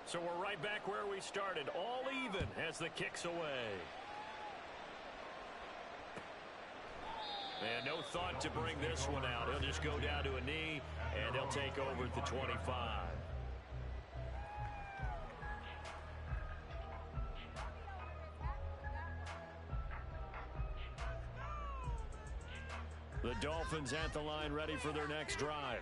So we're right back where we started, all even as the kick's away. And no thought to bring this one out. He'll just go down to a knee, and he'll take over at the 25. The Dolphins at the line, ready for their next drive.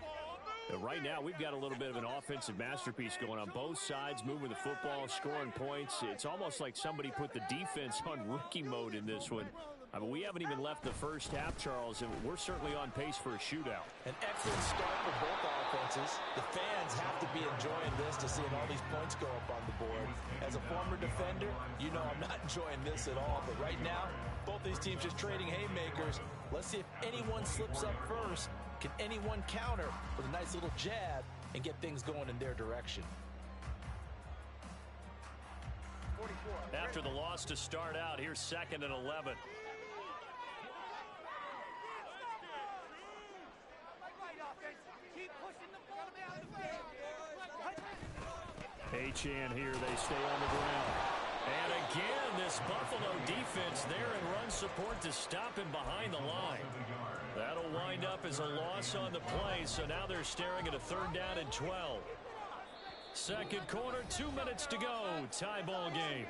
Right now, we've got a little bit of an offensive masterpiece going on. Both sides moving the football, scoring points. It's almost like somebody put the defense on rookie mode in this one. I mean, we haven't even left the first half, Charles, and we're certainly on pace for a shootout. An excellent start for both offenses. The fans have to be enjoying this to seeing all these points go up on the board. As a former defender, you know I'm not enjoying this at all. But right now, both these teams just trading haymakers. Let's see if anyone slips up first. Can anyone counter with a nice little jab and get things going in their direction? After the loss to start out, here's 2nd and 11. Achane here, they stay on the ground. And again, this Buffalo defense there in run support to stop him behind the line. That'll wind up as a loss on the play, so now they're staring at a 3rd down and 12. Second quarter, 2 minutes to go. Tie ball game.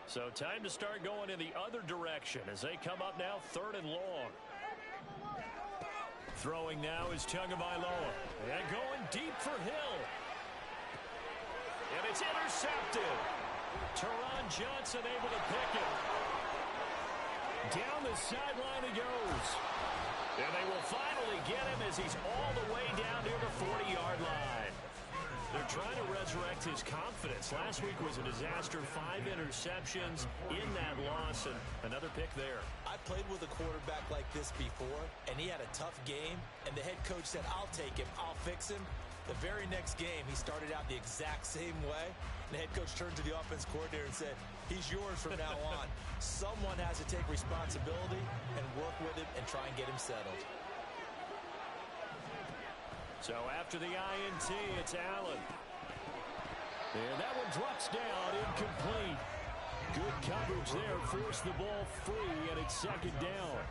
So time to start going in the other direction as they come up now 3rd and long. Throwing now is Tagovailoa. And going deep for Hill. And it's intercepted. Teron Johnson able to pick it. Down the sideline he goes. And they will finally get him as he's all the way down near the 40-yard line. They're trying to resurrect his confidence. Last week was a disaster. 5 interceptions in that loss, and another pick there. I played with a quarterback like this before, and he had a tough game, and the head coach said, I'll take him, I'll fix him. The very next game, he started out the exact same way. The head coach turned to the offense coordinator and said, he's yours from now on. Someone has to take responsibility and work with him and try and get him settled. So after the INT, it's Allen. And that one drops down, incomplete. Good coverage there, forced the ball free, and it's 2nd down.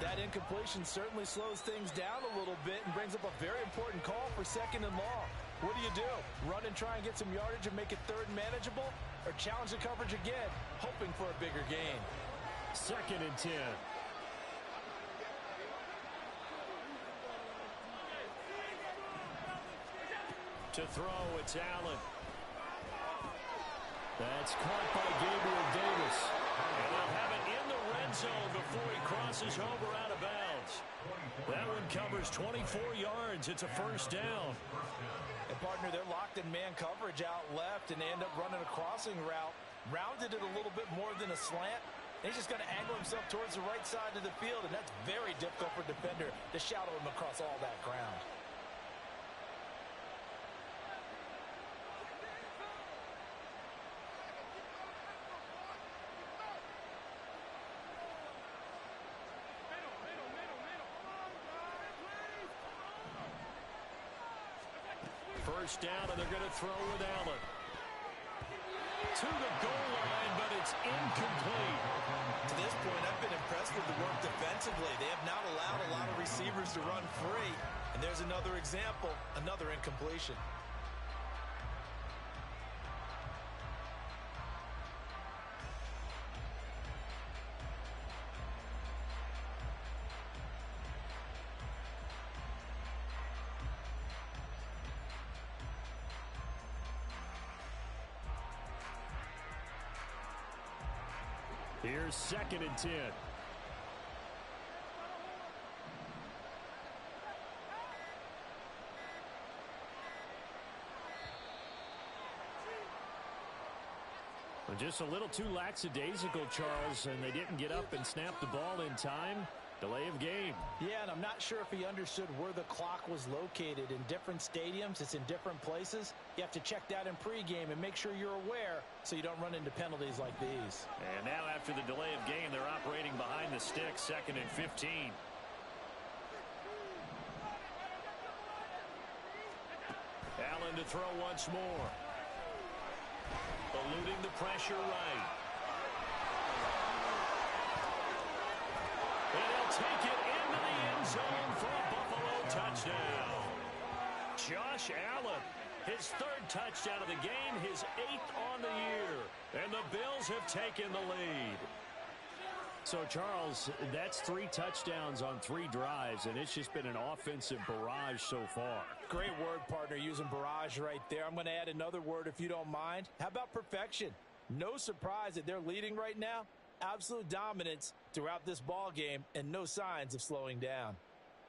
That incompletion certainly slows things down a little bit and brings up a very important call for 2nd and long. What do? Run and try and get some yardage and make it 3rd manageable? Or challenge the coverage again, hoping for a bigger gain? 2nd and 10. To throw, it's Allen. That's caught by Gabriel Davis. And they'll have it in the red zone before he crosses over out of bounds. That one covers 24 yards. It's a 1st down. And, partner, they're locked in man coverage out left, and they end up running a crossing route. Rounded it a little bit more than a slant. And he's just going to angle himself towards the right side of the field, and that's very difficult for a defender to shadow him across all that ground. First down, and they're going to throw with Allen. To the goal line, but it's incomplete. To this point, I've been impressed with the work defensively. They have not allowed a lot of receivers to run free. And there's another example, another incompletion. Here's 2nd and 10. Just a little too lackadaisical, Charles, and they didn't get up and snap the ball in time. Delay of game. Yeah, and I'm not sure if he understood where the clock was located. In different stadiums, it's in different places. You have to check that in pregame and make sure you're aware so you don't run into penalties like these. And now after the delay of game, they're operating behind the stick, 2nd and 15. Allen to throw once more. Eluding the pressure right. And he'll take it into the end zone for a Buffalo touchdown. Josh Allen, his 3rd touchdown of the game, his 8th on the year. And the Bills have taken the lead. So, Charles, that's 3 touchdowns on 3 drives, and it's just been an offensive barrage so far. Great word, partner, using barrage right there. I'm going to add another word if you don't mind. How about perfection? No surprise that they're leading right now. Absolute dominance throughout this ball game and no signs of slowing down.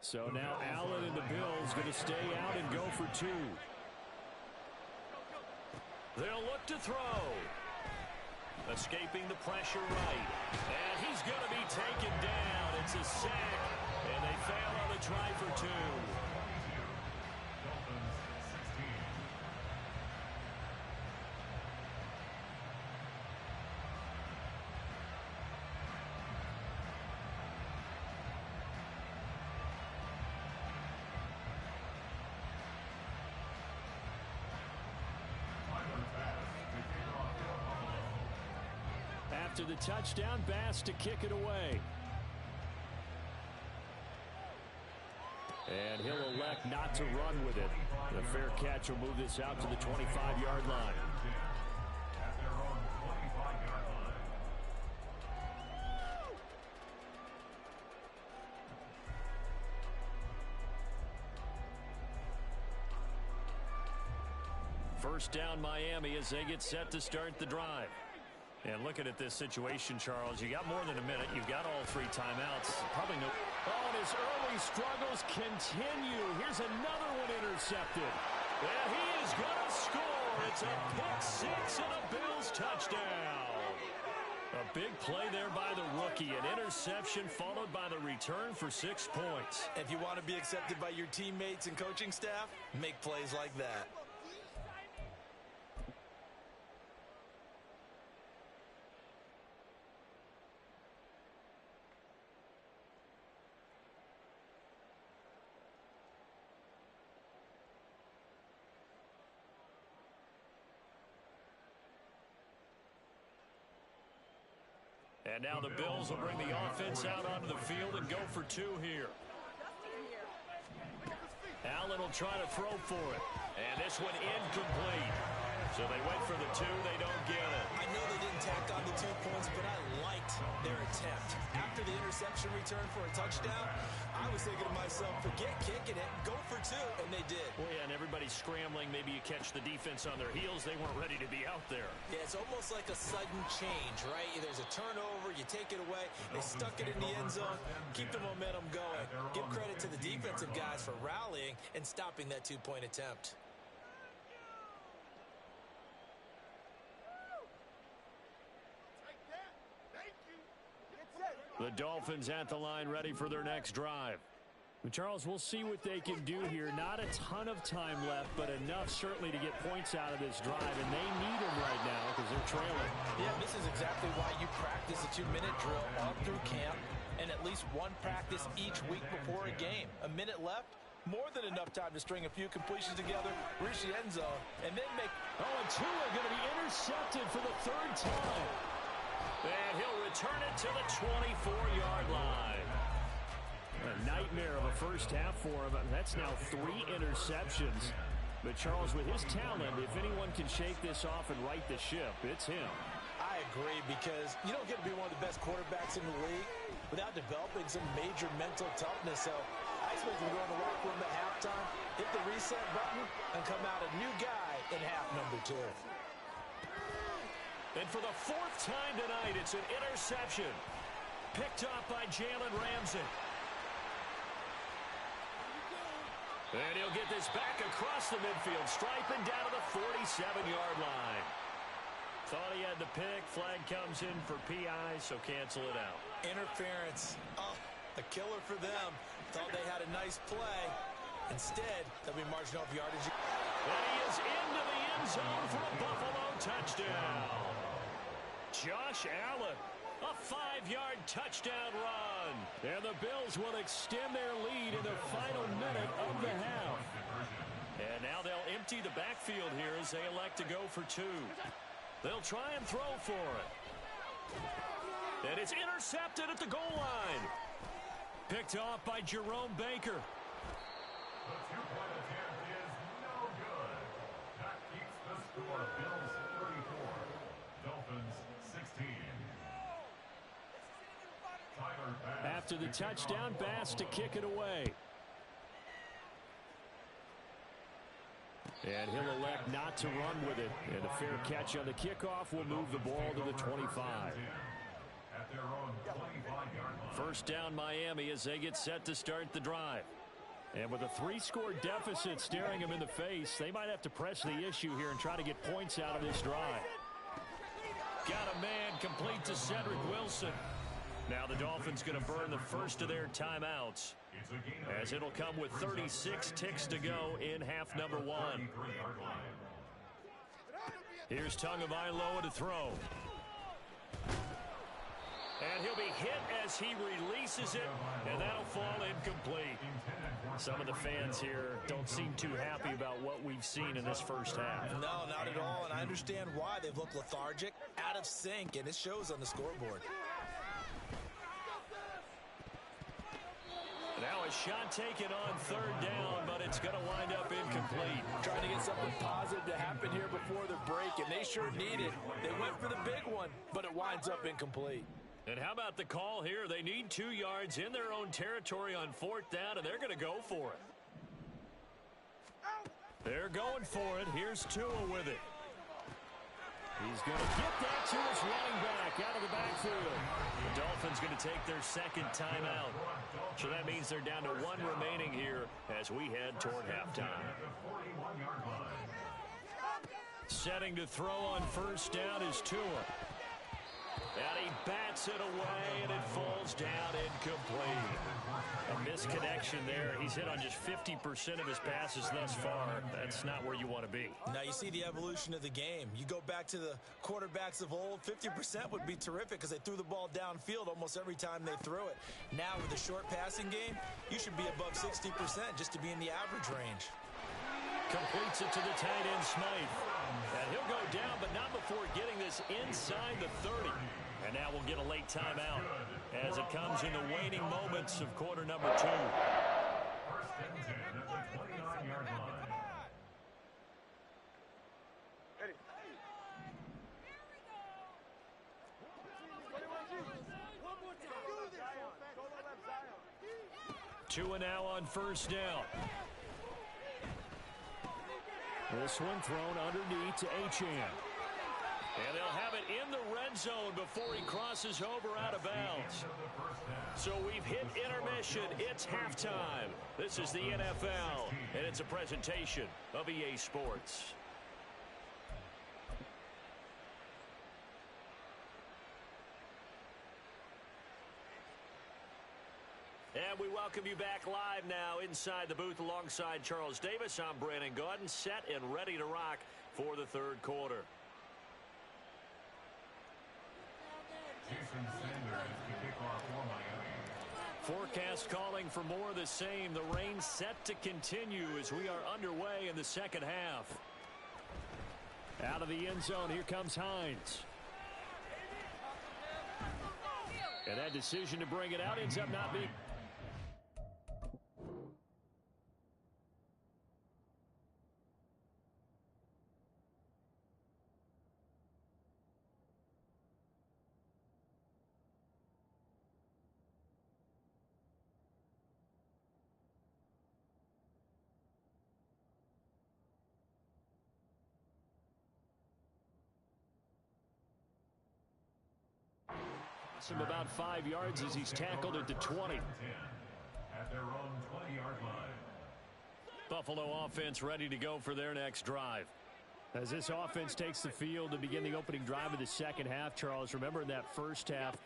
So now Allen and the Bills going to stay out and go for 2. They'll look to throw. Escaping the pressure right. And he's going to be taken down. It's a sack. And they fail on the try for 2. After the touchdown, Bass to kick it away. And he'll elect not to run with it. The fair catch will move this out to the 25-yard line. First down, Miami, as they get set to start the drive. And looking at this situation, Charles, you got more than a minute. You've got all 3 timeouts. Probably no. Oh, and his early struggles continue. Here's another one intercepted. And he is going to score. It's a pick-6 and a Bills touchdown. A big play there by the rookie. An interception followed by the return for 6 points. If you want to be accepted by your teammates and coaching staff, make plays like that. And now the Bills will bring the offense out onto the field and go for 2 here. Allen will try to throw for it. And this one incomplete. So they wait for the 2. They don't get it. I know they didn't tack on the 2 points, but I liked their attempt. After the interception return for a touchdown, I was thinking to myself, forget kicking it, go for 2, and they did. Well, yeah, and everybody's scrambling. Maybe you catch the defense on their heels. They weren't ready to be out there. Yeah, it's almost like a sudden change, right? There's a turnover, you take it away, they stuck it in the end zone, keep the momentum going. Give credit to the defensive guys for rallying and stopping that 2-point attempt. The Dolphins at the line ready for their next drive. Charles, we'll see what they can do here. Not a ton of time left, but enough certainly to get points out of this drive, and they need them right now because they're trailing. Yeah, this is exactly why you practice a 2-minute drill all through camp and at least 1 practice each week before a game. A minute left, more than enough time to string a few completions together, reach the end zone, and then make... Oh, and 2 are going to be intercepted for the 3rd time. And he'll return it to the 24-yard line. A nightmare of a first half for him. That's now 3 interceptions. But Charles, with his talent, if anyone can shake this off and right the ship, it's him. I agree, because you don't get to be one of the best quarterbacks in the league without developing some major mental toughness. So I expect him to go in the locker room at halftime, hit the reset button, and come out a new guy in half number 2. And for the 4th time tonight, it's an interception. Picked up by Jalen Ramsey. And he'll get this back across the midfield, striping down to the 47-yard line. Thought he had the pick. Flag comes in for PI, so cancel it out. Interference. Oh, A killer for them. Thought they had a nice play. Instead, they'll be marching off yardage. And he is into the end zone for a Buffalo touchdown. Josh Allen, a 5-yard touchdown run. And the Bills will extend their lead in the final minute of the half. And now they'll empty the backfield here as they elect to go for 2. They'll try and throw for it. And it's intercepted at the goal line. Picked off by Jerome Baker. The 2-point attempt is no good. That keeps the score. Bills 34, Dolphins 16. Tyler Bass. After the touchdown, Bass to kick it away. And he'll elect not to run with it. And a fair catch on the kickoff will move the ball to the 25. At their own 25-yard line. First down Miami as they get set to start the drive. And with a 3-score deficit staring them in the face, they might have to press the issue here and try to get points out of this drive. Got a man complete to Cedric Wilson. Now the Dolphins going to burn the first of their timeouts, as it'll come with 36 ticks to go in half number 1. Here's Tagovailoa to throw. And he'll be hit as he releases it, and that'll fall incomplete. Some of the fans here don't seem too happy about what we've seen in this first half. No, not at all, and I understand why. They've looked lethargic, out of sync, and it shows on the scoreboard. Now a shot taken on 3rd down, but it's going to wind up incomplete. Trying to get something positive to happen here before the break, and they sure need it. They went for the big one, but it winds up incomplete. And how about the call here? They need 2 yards in their own territory on 4th down, and they're going to go for it. They're going for it. Here's Tua with it. He's going to get that to his running back out of the backfield. The Dolphins going to take their second timeout. So that means they're down to 1 remaining here as we head toward halftime. Setting to throw on 1st down is Tua. And he bats it away, and it falls down incomplete. A misconnection there. He's hit on just 50% of his passes thus far. That's not where you want to be. Now you see the evolution of the game. You go back to the quarterbacks of old, 50% would be terrific because they threw the ball downfield almost every time they threw it. Now with the short passing game, you should be above 60% just to be in the average range. Completes it to the tight end, Smythe. And he'll go down, but not before getting this inside the 30. And now we'll get a late timeout as it comes in the waning moments of quarter number 2. First and 10 at the 29-yard line. Tua now on 1st down. This one thrown underneath to Achane. And they'll have it in the red zone before he crosses over out of bounds. So we've hit intermission. It's halftime. This is the NFL, and it's a presentation of EA Sports. And we welcome you back live now inside the booth alongside Charles Davis. I'm Brandon Gaudin, set and ready to rock for the 3rd quarter. Jason Sanders to kick off for Miami. Forecast calling for more of the same. The rain set to continue as we are underway in the second half. Out of the end zone, here comes Hines. And that decision to bring it out ends up not being... him about 5 yards as he's tackled at the 20. At their own 20-yard line. Buffalo offense ready to go for their next drive. As this offense takes the field to begin the opening drive of the second half, Charles, remember in that first half,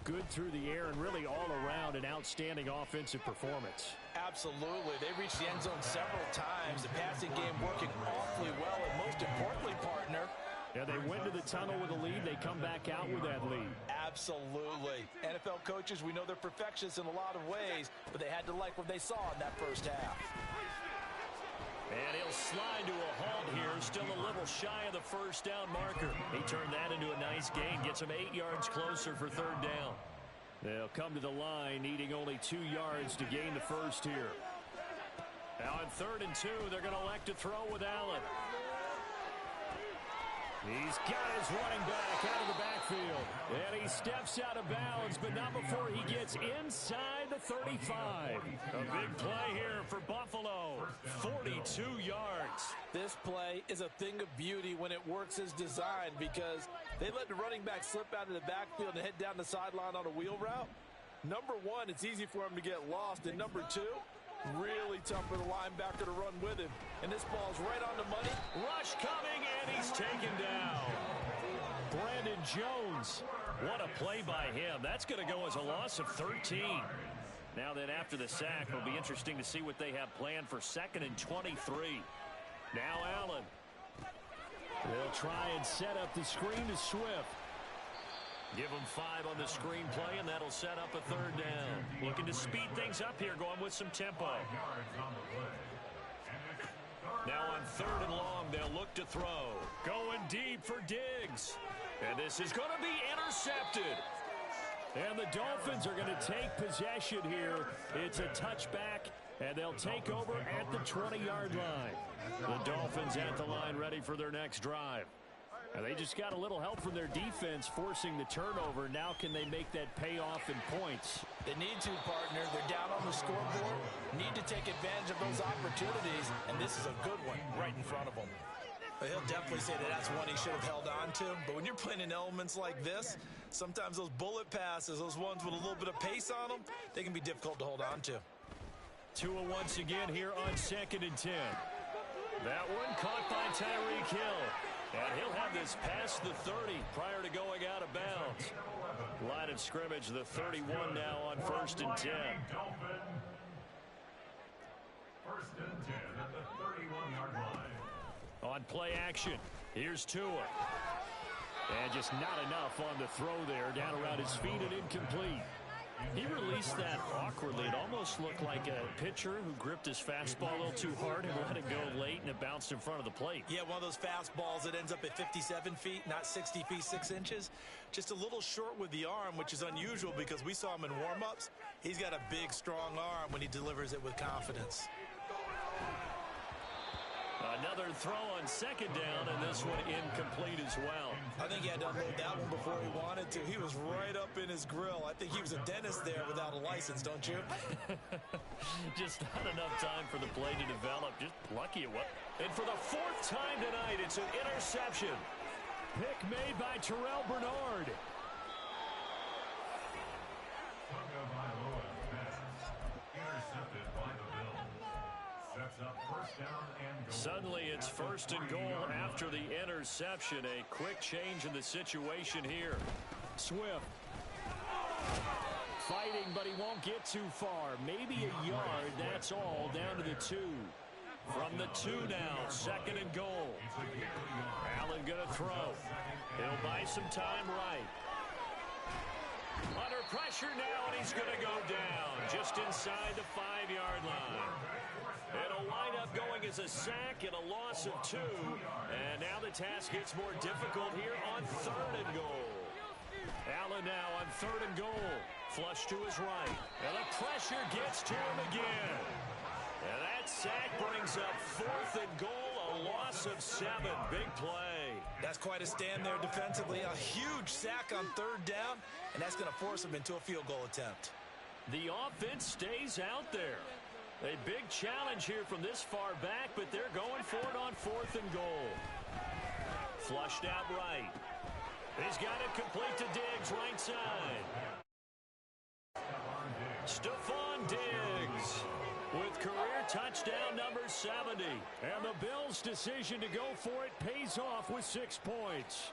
Good through the air and really all around an outstanding offensive performance. Absolutely. They reached the end zone several times. The passing game working awfully well, and most importantly, partner, yeah, they went to the tunnel with a lead. They come back out with that lead. Absolutely. NFL coaches, we know they're perfectionists in a lot of ways, but they had to like what they saw in that first half. And he'll slide to a halt here, still a little shy of the first down marker. He turned that into a nice gain, gets him 8 yards closer for third down. They'll come to the line, needing only 2 yards to gain the first here. Now on 3rd and 2, they're going to elect to throw with Allen. He's got his running back out of the backfield. And he steps out of bounds, but not before he gets inside the 35. A big play here for Buffalo. 42 yards. This play is a thing of beauty when it works as designed because they let the running back slip out of the backfield and head down the sideline on a wheel route. Number one, it's easy for him to get lost. And number two, really tough for the linebacker to run with him. And this ball's right on the money. Rush coming, and he's taken down. Brandon Jones. What a play by him. That's going to go as a loss of 13. Now then, after the sack, it'll be interesting to see what they have planned for 2nd and 23. Now Allen. They'll try and set up the screen to Swift. Give him 5 on the screen play, and that'll set up a 3rd down. Looking to speed things up here, going with some tempo. Now on 3rd and long, they'll look to throw. Going deep for Diggs. And this is going to be intercepted. And the Dolphins are going to take possession here. It's a touchback, and they'll take over at the 20-yard line. The Dolphins at the line, ready for their next drive. And they just got a little help from their defense forcing the turnover. Now can they make that pay off in points? They need to, partner. They're down on the scoreboard. Need to take advantage of those opportunities, and this is a good one right in front of them. But he'll definitely say that that's one he should have held on to. But when you're playing in elements like this, sometimes those bullet passes, those ones with a little bit of pace on them, they can be difficult to hold on to. Tua once again here on 2nd and 10. That one caught by Tyreek Hill. And he'll have this past the 30 prior to going out of bounds. Line of scrimmage, the 31 now on 1st and 10. 1st and 10 at the 31-yard line. On play action, here's Tua. And just not enough on the throw there, down around his feet and incomplete. He released that awkwardly. It almost looked like a pitcher who gripped his fastball a little too hard and let it go late, and it bounced in front of the plate. Yeah, one of those fastballs that ends up at 57 feet, not 60 feet, 6 inches. Just a little short with the arm, which is unusual because we saw him in warm-ups. He's got a big, strong arm when he delivers it with confidence. Another throw on 2nd down, and this one incomplete as well. I think he had to unload that one before he wanted to. He was right up in his grill. I think he was a dentist there without a license, don't you? Just not enough time for the play to develop. Just lucky it was. And for the 4th time tonight, it's an interception. Pick made by Terrell Bernard. Intercepted by the Bills. Sets up 1st down and goal. Suddenly it's 1st and goal after the interception. A quick change in the situation here. Swift fighting, but he won't get too far. Maybe a yard, that's all, down to the 2. From the 2 now, 2nd and goal. Allen gonna throw. He'll buy some time right. Under pressure now, and he's gonna go down just inside the 5-yard line. It'll wind up going as a sack and a loss of 2. And now the task gets more difficult here on 3rd and goal. Allen now on 3rd and goal. Flush to his right. And the pressure gets to him again. And that sack brings up 4th and goal, a loss of 7. Big play. That's quite a stand there defensively. A huge sack on 3rd down, and that's going to force him into a field goal attempt. The offense stays out there. A big challenge here from this far back, but they're going for it on 4th and goal. Flushed out right. He's got it complete to Diggs, right side. Stephon Diggs with career touchdown number 70. And the Bills' decision to go for it pays off with 6 points.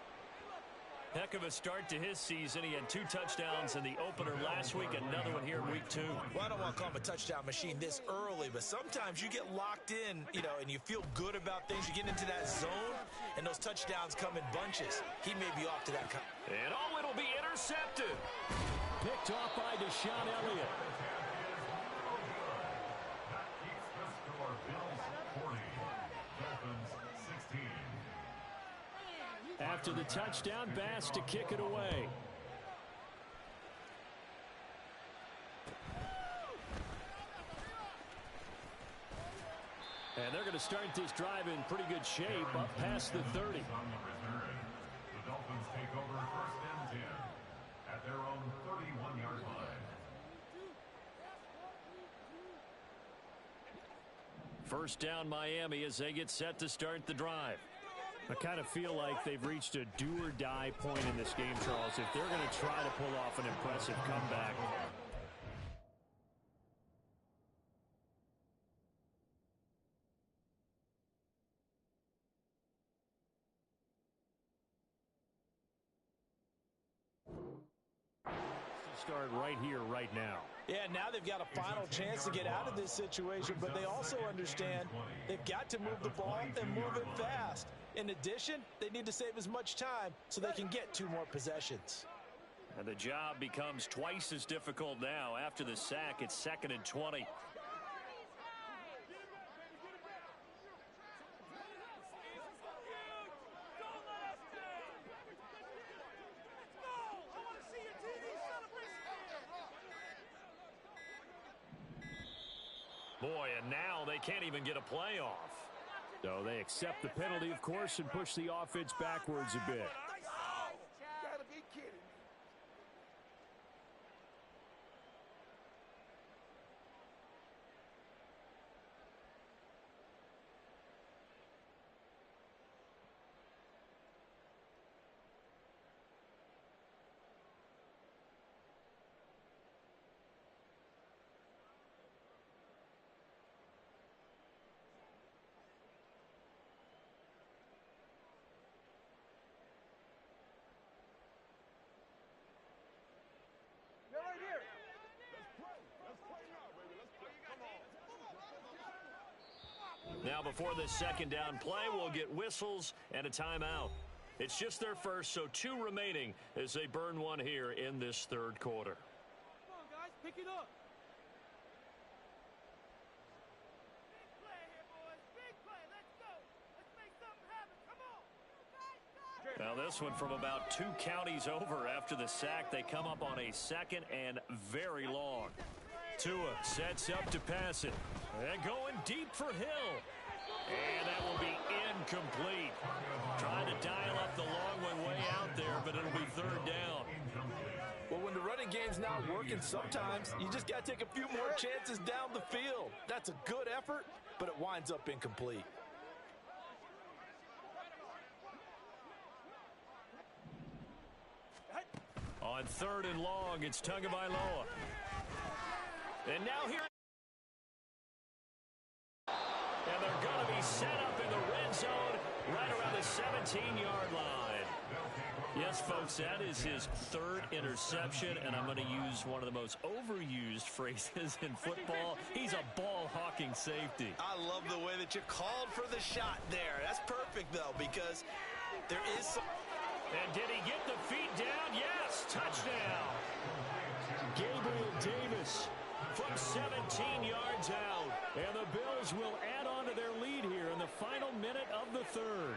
Heck of a start to his season. He had 2 touchdowns in the opener last week, another one here in week 2. Well, I don't want to call him a touchdown machine this early, but sometimes you get locked in, and you feel good about things. You get into that zone, and those touchdowns come in bunches. He may be off to that. And it'll be intercepted. Picked off by Deshaun Elliott. That keeps the score. Bills 40, Dolphins 16. After the touchdown, Bass to kick it away. And they're going to start this drive in pretty good shape up past the 30. On the return, the Dolphins take over first and 10 at their own 31-yard line. First down Miami as they get set to start the drive. I kind of feel like they've reached a do-or-die point in this game, Charles, if they're going to try to pull off an impressive comeback. Start right here, right now. Yeah, now they've got a final chance to get out of this situation, but they also understand they've got to move the ball and move it fast. In addition, they need to save as much time so they can get 2 more possessions. And the job becomes twice as difficult now. After the sack, it's 2nd and 20. Boy, and now they can't even get a play off. So they accept the penalty, of course, and push the offense backwards a bit. Gotta be kidding me. They're right here. Let's play. Let's play now, baby. Let's play. Come on. Now before this second down play, we'll get whistles and a timeout. It's just their first, so 2 remaining as they burn one here in this 3rd quarter. Come on, guys. Pick it up. Big play here, boys. Big play. Let's go. Let's make something happen. Come on. Now this one from about 2 counties over after the sack. They come up on a 2nd and very long. Tua sets up to pass it. And going deep for Hill. And that will be incomplete. Trying to dial up the long one way out there, but it'll be 3rd down. Well, when the running game's not working, sometimes you just got to take a few more chances down the field. That's a good effort, but it winds up incomplete. On 3rd and long, it's Tagovailoa. And now here. And they're going to be set up in the red zone right around the 17-yard line. Yes, folks, that is his 3rd interception, and I'm going to use one of the most overused phrases in football. He's a ball-hawking safety. I love the way that you called for the shot there. That's perfect, though, because there is some... And did he get the feet down? Yes, touchdown. Gabriel Davis from 17 yards out. And the Bills will add on to their lead here in the final minute of the 3rd.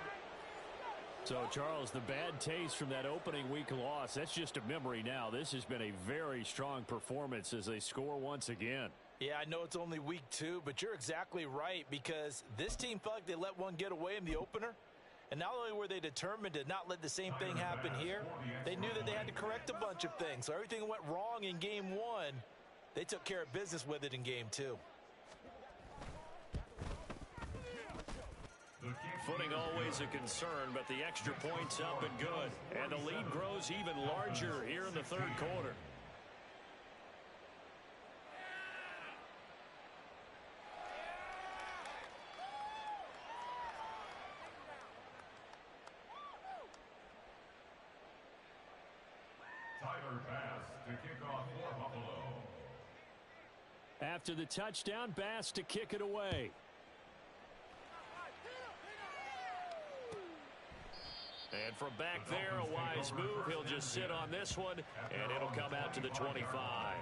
So, Charles, the bad taste from that opening week loss, that's just a memory now. This has been a very strong performance as they score once again. Yeah, I know it's only week 2, but you're exactly right, because this team felt like they let one get away in the opener. And not only were they determined to not let the same thing happen here, they knew that they had to correct a bunch of things. So everything went wrong in game 1. They took care of business with it in game 2. Footing always a concern, but the extra point's up and good. And the lead grows even larger here in the 3rd quarter. third pass to kick off for Buffalo. After the touchdown, Bass to kick it away. And from back there, a wise move. He'll just sit on this one, and it'll come out to the 25.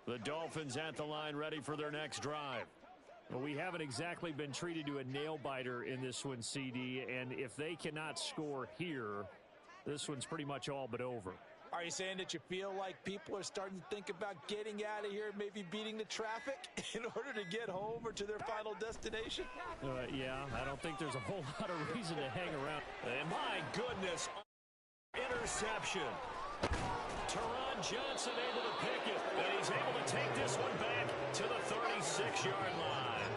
The Dolphins at the line ready for their next drive. Well, we haven't exactly been treated to a nail-biter in this one, CD, and if they cannot score here, this one's pretty much all but over. Are you saying that you feel like people are starting to think about getting out of here, maybe beating the traffic in order to get home or to their final destination? Yeah, I don't think there's a whole lot of reason to hang around. And my goodness, interception. Teron Johnson able to pick it, and he's able to take this one back to the 36-yard line.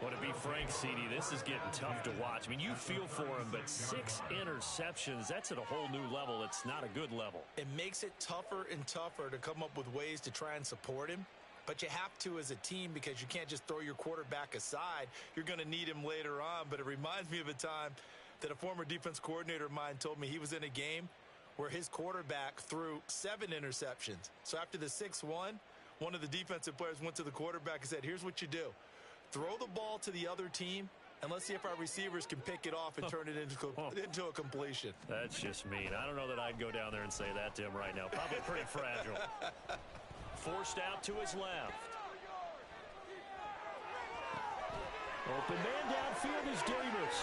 Well, to be frank, CD, this is getting tough to watch. I mean, you feel for him, but 6 interceptions, that's at a whole new level. It's not a good level. It makes it tougher and tougher to come up with ways to try and support him. But you have to as a team because you can't just throw your quarterback aside. You're going to need him later on. But it reminds me of a time that a former defense coordinator of mine told me he was in a game where his quarterback threw 7 interceptions. So after the 6th one of the defensive players went to the quarterback and said, here's what you do. Throw the ball to the other team, and let's see if our receivers can pick it off and turn it into a completion. That's just mean. I don't know that I'd go down there and say that to him right now. Probably pretty fragile. Forced out to his left. Open man downfield is Davis.